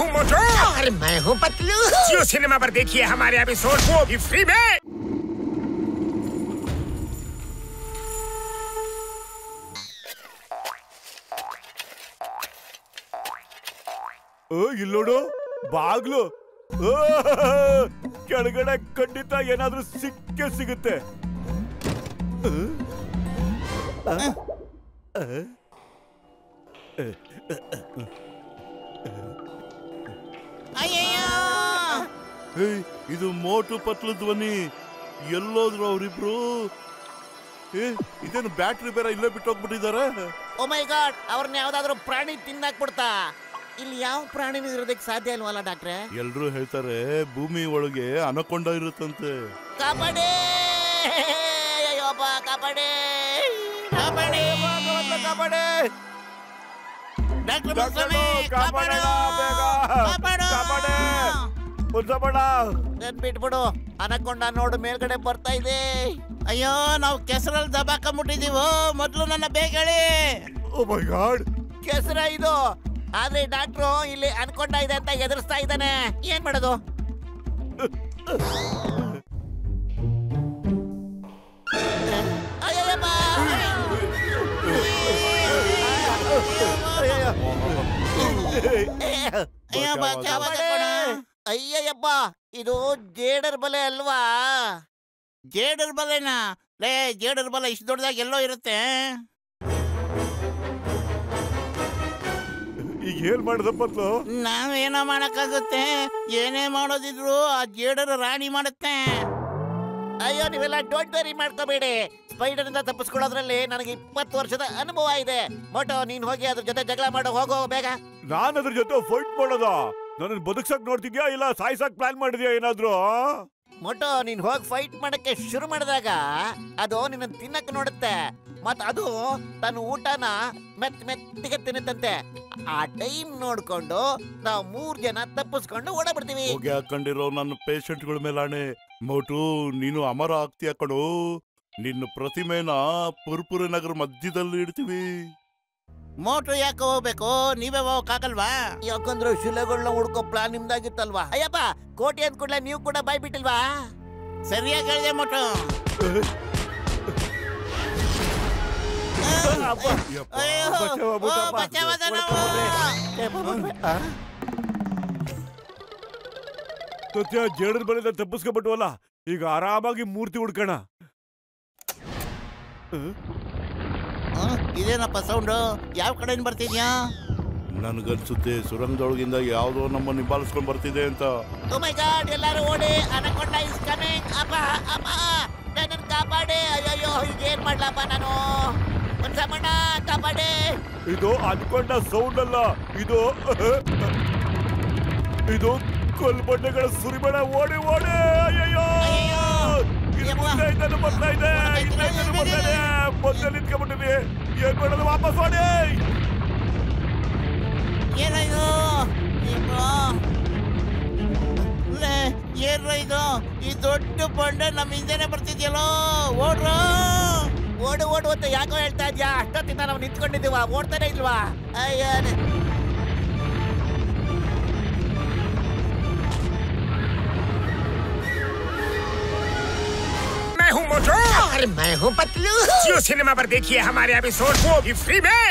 हूँ मोटू और मैं हूँ पतलू। जियो सिनेमा पर देखिए हमारे एपिसोड, वो भी फ्री में। ಇಲ್ಲೋಡು ಬಾಗ್ಲು ಕೆಳಗಡೆ ಖಂಡಿತ ಏನಾದ್ರೂ ಸಿಕ್ಕೇ ಸಿಗುತ್ತೆ. ಇದು ಮೋಟು ಪತ್ಲು ಧ್ವನಿ. ಎಲ್ಲೋದ್ರು ಅವ್ರಿಬ್ರು? ಇದೇನು ಬ್ಯಾಟ್ರಿ ಬೇರೆ ಇಲ್ಲೇ ಬಿಟ್ಟು ಹೋಗ್ಬಿಟ್ಟಿದ್ದಾರೆ. ಓ ಮೈ ಗಾಡ್, ಅವ್ರನ್ನ ಯಾವ್ದಾದ್ರು ಪ್ರಾಣಿ ತಿನ್ನಾಕ್ಬಿಡ್ತಾ? ಇಲ್ಲಿ ಯಾವ ಪ್ರಾಣಿನೂ ಇರೋದಕ್ಕೆ ಸಾಧ್ಯ ಇಲ್ವಲ್ಲ ಡಾಕ್ಟ್ರೆ? ಎಲ್ರು ಹೇಳ್ತಾರೆ ಭೂಮಿ ಒಳಗೆ ಅನಕೊಂಡ ಇರುತ್ತಂತೆ. ಕಾಪಾಡಿ ಅಯ್ಯೋಪ್ಪ, ಕಾಪಾಡಿ ಕಾಪಾಡಿ ಕಾಪಾಡಿ ಬಿಟ್ಬಿಡು. ಅನಕೊಂಡ ನೋಡು ಮೇಲ್ಗಡೆ ಬರ್ತಾ ಇದೆ. ಅಯ್ಯೋ, ನಾವು ಕೆಸರಲ್ಲಿ ದಬಾಕೊಂಡ್ಬಿಟ್ಟಿದೀವೋ. ಮೊದ್ಲು ನನ್ನ ಬೇಗ ಹೇಳಿ. ಓ ಮೈ ಗಾಡ್, ಕೆಸರ ಇದು. ಆದ್ರೆ ಡಾಕ್ಟ್ರು ಇಲ್ಲಿ ಅನ್ಕೊಂಡ ಇದೆ ಅಂತ ಎದುರಿಸ್ತಾ ಇದ್ದಾನೆ. ಏನ್ ಮಾಡೋದು? ಅಯ್ಯಯ್ಯಪ್ಪ, ಇದು ಜೇಡರ್ ಬಲೆ ಅಲ್ವಾ? ಜೇಡರ್ ಬಲೆನಾ? ಲೇ, ಜೇಡರ್ ಬಲೆ ಇಷ್ಟು ದೊಡ್ಡದಾಗಿ ಎಲ್ಲೋ ಇರುತ್ತೆ. ಈಗ ಏನ್ ಮಾಡದಪ್ಪ? ನಾವೇನೋ ಮಾಡಕ್ಕಾಗುತ್ತೆ. ಏನೇ ಮಾಡೋದಿದ್ರು ಆ ಜೇಡರ್ ರಾಣಿ ಮಾಡುತ್ತೆ. ಅಯ್ಯೋ, ನೀವೆಲ್ಲ ಡೋಂಟ್ ವೆರಿ ಮಾಡ್ಕೋಬೇಡಿ. ಸ್ಪೈಡರ್ ಇಂದ ತಪ್ಪಿಸ್ಕೊಳ್ಳೋದ್ರಲ್ಲಿ ನನಗೆ 20 ವರ್ಷದ ಅನುಭವ ಇದೆ. ಮೋಟೋ, ನೀನ್ ಹೋಗಿ ಅದ್ರ ಜೊತೆ ಜಗಳ ಮಾಡೋ, ಹೋಗೋ ಬೇಗ. ನಾನು ಅದ್ರ ಜೊತೆ ಫೈಟ್ ಮಾಡೋದ? ನನ್ನ ಬದುಕ್ಸಕ್ ನೋಡ್ತಿದ್ಯಾ ಇಲ್ಲ ಸಾಯ್ಸಕ್ ಪ್ಲಾನ್ ಮಾಡಿದ್ಯಾ ಏನಾದ್ರು? ಮೋಟೋ, ನೀನ್ ಹೋಗಿ ಫೈಟ್ ಮಾಡಕ್ಕೆ ಶುರು ಮಾಡಿದಾಗ ಅದು ನಿನ್ನ ತಿನ್ನಕ್ ನೋಡುತ್ತೆ. ಮತ್ ಅದು ತನ್ನ ಊಟನ ಮೆತ್ತಿಗೆ ತಿನ್ನುತ್ತಂತೆ. ಆ ಟೈಮ್ ನೋಡ್ಕೊಂಡು ನಾವು 3 ಜನ ತಪ್ಪಿಸ್ಕೊಂಡು ಓಡಾಡ್ಬಿಡ್ತೀವಿ. ಹೋಗಿ ಹಾಕೊಂಡಿರೋ ನನ್ನ ಪೇಷಂಟ್ಗಳ ಮೇಲಾಣೆ. ಮೋಟು, ನೀನು ಅಮರ ಆಗ್ತೀಯ ಕಣೋ. ನಿನ್ನ ಪ್ರತಿಮೆನ ಪುರ್ಪುರ ನಗರ ಮಧ್ಯದಲ್ಲಿ ಇಡ್ತೀವಿ. ಮೋಟು ಯಾಕೆ ಹೋಗ್ಬೇಕು? ನೀವೇ ಹೋಗಕ್ಕಾಗಲ್ವಾ? ಯಾಕಂದ್ರೆ ಶಿಲೆಗಳನ್ನ ಹುಡ್ಕೋ ಪ್ಲಾನ್ ನಿಮ್ದಾಗಿತ್ತಲ್ವಾ? ಅಯ್ಯಪ್ಪ, ಕೋಟಿ ಅಂದ ಕೂಡಲೇ ನೀವು ಕೂಡ ಬಾಯ್ ಬಿಟ್ಟಿಲ್ವಾ? ಸರಿಯಾಗಿ ಹೇಳಿದೆ ಮೋಟು. ಸತ್ಯ, ಜೇಡರ್ ಬಲೆದ ತಪ್ಪಿಸ್ಕೊಬಿಟ್ವಲ್ಲ. ಈಗ ಆರಾಮಾಗಿ ಮೂರ್ತಿ ಹುಡ್ಕೋಣ. ಇದೇನಪ್ಪ ಸೌಂಡು? ಯಾವ ಕಡೆಯಿಂದ ಬರ್ತಿದ್ಯಾ? ನನ್ಗನ್ಸುತ್ತೆ ಸುರಂಗದೊಳಗಿಂದ ಯಾವ್ದೋ ನಮ್ಮ ನಿಭಾಯಿಸ್ಕೊಂಡ್ ಬರ್ತಿದೆ ಅಂತ. ಓ ಮೈ ಗಾಡ್, ಎಲ್ಲರೂ ಓಡಿ. ಅನಕೊಂಡ ಇಸ್ ಕಮಿಂಗ್. ಅಪ್ಪ ಅಪ್ಪ, ನನ್ನನ್ನು ಕಾಪಾಡಿ. ಅಯ್ಯಯ್ಯೋ, ಈಗ ಏನ್ ಮಾಡ್ಲಪ್ಪ ನಾನು? ಸಾಮಣ್ಣ, ಕಾಪಾಡಿ. ಇದು ಅನ್ಕೊಂಡ ಸೌಂಡ್ ಅಲ್ಲ, ಇದು ಕೊಲ್ಬಂಡೆಗಳ ಸುರಿಬೇಡ. ಓಡಿ ಓಡಿ. ಅಯ್ಯಯ್ಯೋ, ಬರ್ತಾ ಇದೆ. ಮೊದಲೇ ನಿಂತ್ಕೊಂಡ್ಬಿಟ್ಟಿದೆ. ಏನ್ ಮಾಡೋದು? ವಾಪಸ್ ಓಡಿ. ಏನಾಯ್ತು? ಏನ್ರ ಇದು? ಈ ದೊಡ್ಡ ಬಂಡೆ ನಮ್ಮ ಹಿಂದೆನೆ ಬರ್ತಿದ್ಯಲ್ಲೋ. ಓಡ್ರು, ಓಡು ಓಡು ಅಂತ ಯಾಕೋ ಹೇಳ್ತಾ ಇದ್ಯಾ? ಅಷ್ಟೊತ್ತಿಂದ ನಾವು ನಿಂತ್ಕೊಂಡಿದ್ದೀವ, ಓಡ್ತಾನೆ ಇಲ್ವಾ? ಅಯ್ಯ, मैं हूँ मोटू और मैं हूँ पतलू। जियो सिनेमा पर देखिए हमारे एपिसोड, वो भी फ्री में।